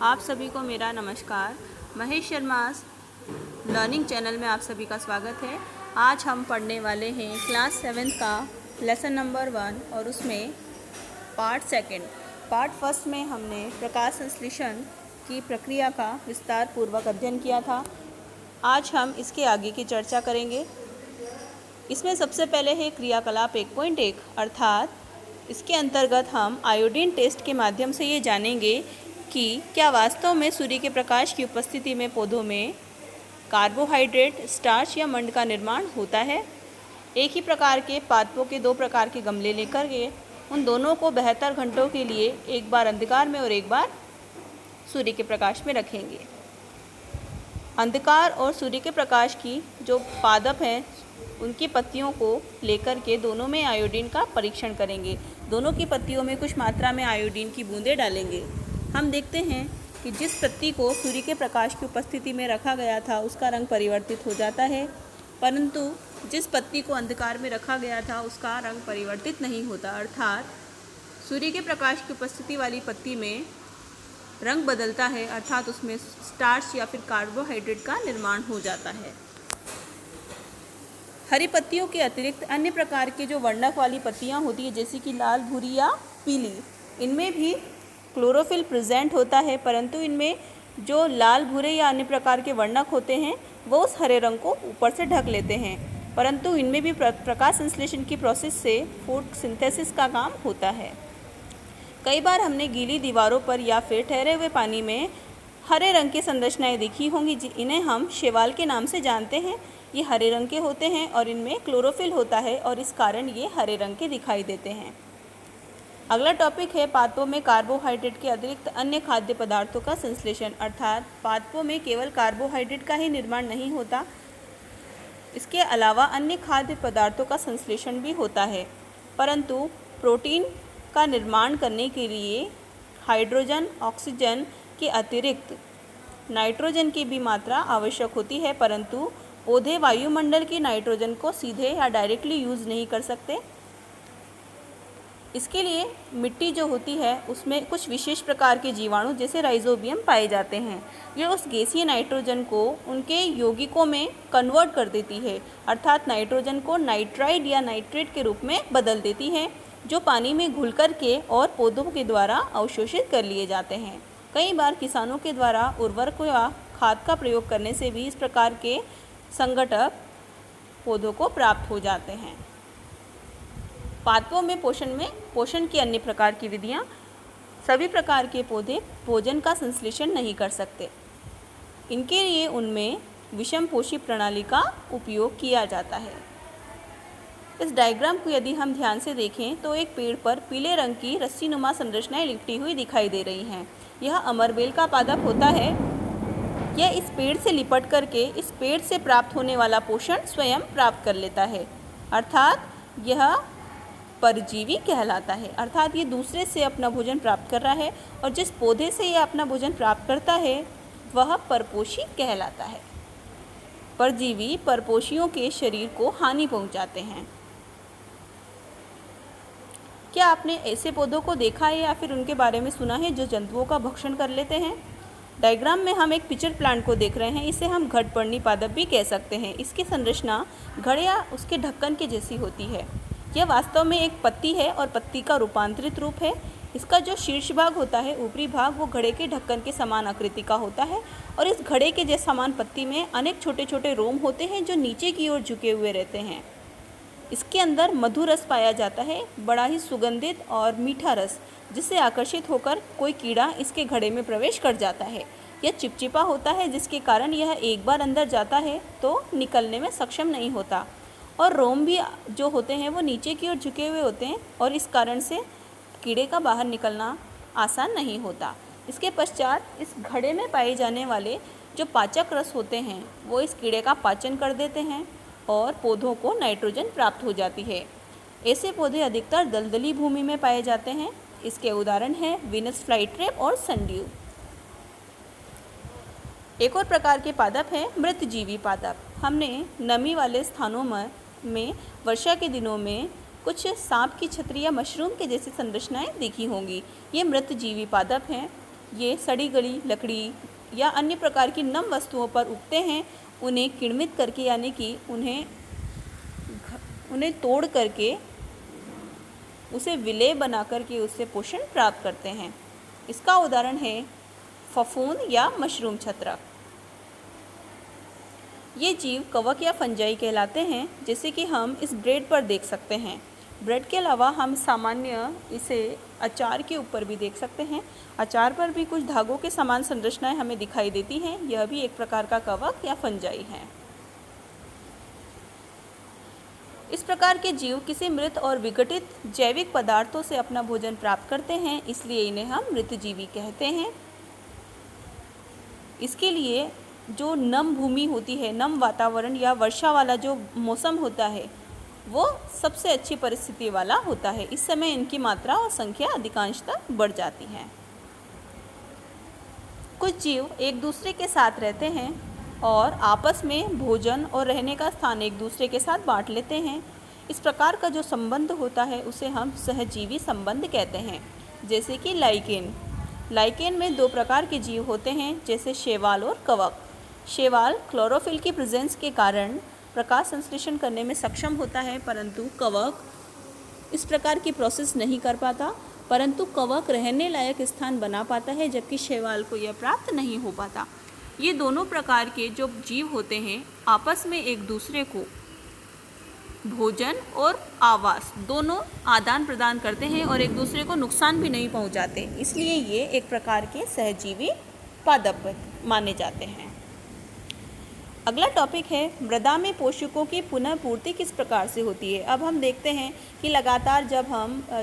आप सभी को मेरा नमस्कार। महेश शर्मा लर्निंग चैनल में आप सभी का स्वागत है। आज हम पढ़ने वाले हैं क्लास 7 का लेसन नंबर 1 और उसमें पार्ट सेकंड। पार्ट फर्स्ट में हमने प्रकाश संश्लेषण की प्रक्रिया का विस्तार पूर्वक अध्ययन किया था। आज हम इसके आगे की चर्चा करेंगे। इसमें सबसे पहले है क्रियाकलाप 1.1 अर्थात इसके अंतर्गत हम आयोडीन टेस्ट के माध्यम से ये जानेंगे कि क्या वास्तव में सूर्य के प्रकाश की उपस्थिति में पौधों में कार्बोहाइड्रेट, स्टार्च या मंड का निर्माण होता है। एक ही प्रकार के पादपों के दो प्रकार के गमले लेकर के उन दोनों को 72 घंटों के लिए एक बार अंधकार में और एक बार सूर्य के प्रकाश में रखेंगे। अंधकार और सूर्य के प्रकाश की जो पादप हैं उनकी पत्तियों को लेकर के दोनों में आयोडीन का परीक्षण करेंगे। दोनों की पत्तियों में कुछ मात्रा में आयोडीन की बूंदें डालेंगे। हम देखते हैं कि जिस पत्ती को सूर्य के प्रकाश की उपस्थिति में रखा गया था उसका रंग परिवर्तित हो जाता है, परंतु जिस पत्ती को अंधकार में रखा गया था उसका रंग परिवर्तित नहीं होता। अर्थात सूर्य के प्रकाश की उपस्थिति वाली पत्ती में रंग बदलता है, अर्थात उसमें स्टार्च या फिर कार्बोहाइड्रेट का निर्माण हो जाता है। हरी पत्तियों के अतिरिक्त अन्य प्रकार के जो वर्णक वाली पत्तियां होती है जैसे कि लाल, भूरी या पीली, इनमें भी क्लोरोफिल प्रेजेंट होता है, परंतु इनमें जो लाल, भूरे या अन्य प्रकार के वर्णक होते हैं वो उस हरे रंग को ऊपर से ढक लेते हैं, परंतु इनमें भी प्रकाश संश्लेषण की प्रोसेस से फोटोसिंथेसिस का काम होता है। कई बार हमने गीली दीवारों पर या फिर ठहरे हुए पानी में हरे रंग की संरचनाएं देखी होंगी, इन्हें हम शैवाल के नाम से जानते हैं। ये हरे रंग के होते हैं और इनमें क्लोरोफिल होता है और इस कारण ये हरे रंग के दिखाई देते हैं। अगला टॉपिक है पादपों में कार्बोहाइड्रेट के अतिरिक्त अन्य खाद्य पदार्थों का संश्लेषण। अर्थात पादपों में केवल कार्बोहाइड्रेट का ही निर्माण नहीं होता, इसके अलावा अन्य खाद्य पदार्थों का संश्लेषण भी होता है, परंतु प्रोटीन का निर्माण करने के लिए हाइड्रोजन, ऑक्सीजन के अतिरिक्त नाइट्रोजन की भी मात्रा आवश्यक होती है, परंतु पौधे वायुमंडल की नाइट्रोजन को सीधे या डायरेक्टली यूज़ नहीं कर सकते। इसके लिए मिट्टी जो होती है उसमें कुछ विशेष प्रकार के जीवाणु जैसे राइजोबियम पाए जाते हैं। ये उस गैसीय नाइट्रोजन को उनके यौगिकों में कन्वर्ट कर देती है, अर्थात नाइट्रोजन को नाइट्राइड या नाइट्रेट के रूप में बदल देती है, जो पानी में घुल कर के और पौधों के द्वारा अवशोषित कर लिए जाते हैं। कई बार किसानों के द्वारा उर्वरक या खाद का प्रयोग करने से भी इस प्रकार के संघटक पौधों को प्राप्त हो जाते हैं। पादपों में पोषण की अन्य प्रकार की विधियां। सभी प्रकार के पौधे भोजन का संश्लेषण नहीं कर सकते, इनके लिए उनमें विषम पोषी प्रणाली का उपयोग किया जाता है। इस डायग्राम को यदि हम ध्यान से देखें तो एक पेड़ पर पीले रंग की रस्सीनुमा संरचनाएं लिपटी हुई दिखाई दे रही हैं। यह अमरबेल का पादप होता है। यह इस पेड़ से लिपट करके इस पेड़ से प्राप्त होने वाला पोषण स्वयं प्राप्त कर लेता है, अर्थात यह परजीवी कहलाता है। अर्थात ये दूसरे से अपना भोजन प्राप्त कर रहा है और जिस पौधे से यह अपना भोजन प्राप्त करता है वह परपोषी कहलाता है। परजीवी परपोषियों के शरीर को हानि पहुंचाते हैं। क्या आपने ऐसे पौधों को देखा है या फिर उनके बारे में सुना है जो जंतुओं का भक्षण कर लेते हैं? डायग्राम में हम एक पिचर प्लांट को देख रहे हैं। इसे हम घटपर्णी पादप भी कह सकते हैं। इसकी संरचना घड़े या उसके ढक्कन के जैसी होती है। यह वास्तव में एक पत्ती है और पत्ती का रूपांतरित रूप है। इसका जो शीर्ष भाग होता है, ऊपरी भाग, वो घड़े के ढक्कन के समान आकृति का होता है और इस घड़े के जैसे समान पत्ती में अनेक छोटे छोटे रोम होते हैं जो नीचे की ओर झुके हुए रहते हैं। इसके अंदर मधु रस पाया जाता है, बड़ा ही सुगंधित और मीठा रस, जिससे आकर्षित होकर कोई कीड़ा इसके घड़े में प्रवेश कर जाता है। यह चिपचिपा होता है जिसके कारण यह एक बार अंदर जाता है तो निकलने में सक्षम नहीं होता और रोम भी जो होते हैं वो नीचे की ओर झुके हुए होते हैं और इस कारण से कीड़े का बाहर निकलना आसान नहीं होता। इसके पश्चात इस घड़े में पाए जाने वाले जो पाचक रस होते हैं वो इस कीड़े का पाचन कर देते हैं और पौधों को नाइट्रोजन प्राप्त हो जाती है। ऐसे पौधे अधिकतर दलदली भूमि में पाए जाते हैं। इसके उदाहरण हैं वीनस फ्लाईट्रेप और सनड्यू। एक और प्रकार के पादप है मृतजीवी पादप। हमने नमी वाले स्थानों में वर्षा के दिनों में कुछ सांप की छतरी या मशरूम के जैसी संरचनाएं देखी होंगी। ये मृतजीवी पादप हैं। ये सड़ी गली लकड़ी या अन्य प्रकार की नम वस्तुओं पर उगते हैं। उन्हें किण्वित करके यानी कि उन्हें तोड़ करके उसे विलेय बना करके उससे पोषण प्राप्त करते हैं। इसका उदाहरण है फफूंद या मशरूम छत्रक। ये जीव कवक या फंजाई कहलाते हैं, जैसे कि हम इस ब्रेड पर देख सकते हैं। ब्रेड के अलावा हम सामान्य इसे अचार के ऊपर भी देख सकते हैं। अचार पर भी कुछ धागों के समान संरचनाएं हमें दिखाई देती हैं। यह भी एक प्रकार का कवक या फंजाई है। इस प्रकार के जीव किसी मृत और विघटित जैविक पदार्थों से अपना भोजन प्राप्त करते हैं, इसलिए इन्हें हम मृतजीवी कहते हैं। इसके लिए जो नम भूमि होती है, नम वातावरण या वर्षा वाला जो मौसम होता है, वो सबसे अच्छी परिस्थिति वाला होता है। इस समय इनकी मात्रा और संख्या अधिकांशतः बढ़ जाती है। कुछ जीव एक दूसरे के साथ रहते हैं और आपस में भोजन और रहने का स्थान एक दूसरे के साथ बांट लेते हैं। इस प्रकार का जो संबंध होता है उसे हम सहजीवी संबंध कहते हैं। जैसे कि लाइकेन में 2 प्रकार के जीव होते हैं, जैसे शैवाल और कवक। शैवाल क्लोरोफिल की प्रेजेंस के कारण प्रकाश संश्लेषण करने में सक्षम होता है, परंतु कवक इस प्रकार की प्रोसेस नहीं कर पाता, परंतु कवक रहने लायक स्थान बना पाता है, जबकि शैवाल को यह प्राप्त नहीं हो पाता। ये दोनों प्रकार के जो जीव होते हैं आपस में एक दूसरे को भोजन और आवास दोनों आदान प्रदान करते हैं और एक दूसरे को नुकसान भी नहीं पहुंचाते, इसलिए ये एक प्रकार के सहजीवी पादप माने जाते हैं। अगला टॉपिक है मृदा में पोषकों की पुनः पूर्ति किस प्रकार से होती है। अब हम देखते हैं कि लगातार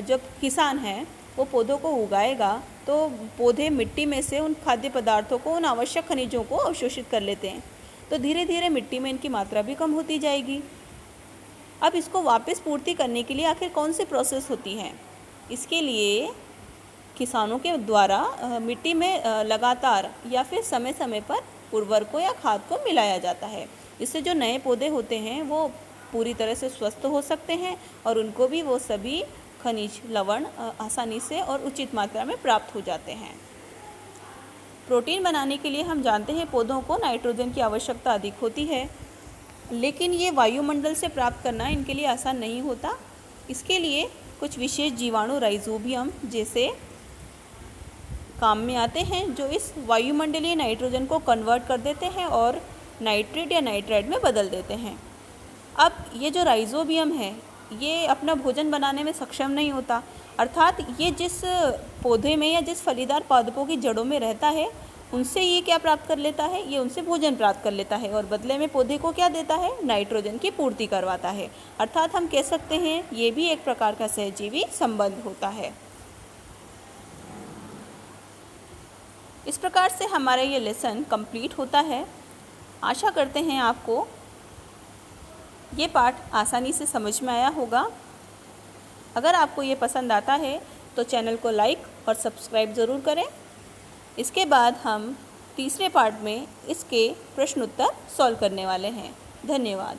जब किसान हैं वो पौधों को उगाएगा तो पौधे मिट्टी में से उन खाद्य पदार्थों को, उन आवश्यक खनिजों को अवशोषित कर लेते हैं, तो धीरे धीरे मिट्टी में इनकी मात्रा भी कम होती जाएगी। अब इसको वापस पूर्ति करने के लिए आखिर कौन सी प्रोसेस होती है? इसके लिए किसानों के द्वारा मिट्टी में लगातार या फिर समय समय पर उर्वरकों या खाद को मिलाया जाता है। इससे जो नए पौधे होते हैं वो पूरी तरह से स्वस्थ हो सकते हैं और उनको भी वो सभी खनिज लवण आसानी से और उचित मात्रा में प्राप्त हो जाते हैं। प्रोटीन बनाने के लिए हम जानते हैं पौधों को नाइट्रोजन की आवश्यकता अधिक होती है, लेकिन ये वायुमंडल से प्राप्त करना इनके लिए आसान नहीं होता। इसके लिए कुछ विशेष जीवाणु राइजोबियम जैसे काम में आते हैं, जो इस वायुमंडलीय नाइट्रोजन को कन्वर्ट कर देते हैं और नाइट्रेट या नाइट्राइट में बदल देते हैं। अब ये जो राइजोबियम है ये अपना भोजन बनाने में सक्षम नहीं होता, अर्थात ये जिस पौधे में या जिस फलीदार पादपों की जड़ों में रहता है उनसे ये क्या प्राप्त कर लेता है, ये उनसे भोजन प्राप्त कर लेता है और बदले में पौधे को क्या देता है, नाइट्रोजन की पूर्ति करवाता है। अर्थात हम कह सकते हैं ये भी एक प्रकार का सहजीवी संबंध होता है। इस प्रकार से हमारा ये लेसन कंप्लीट होता है। आशा करते हैं आपको ये पाठ आसानी से समझ में आया होगा। अगर आपको ये पसंद आता है तो चैनल को लाइक और सब्सक्राइब ज़रूर करें। इसके बाद हम तीसरे पार्ट में इसके प्रश्न उत्तर सॉल्व करने वाले हैं। धन्यवाद।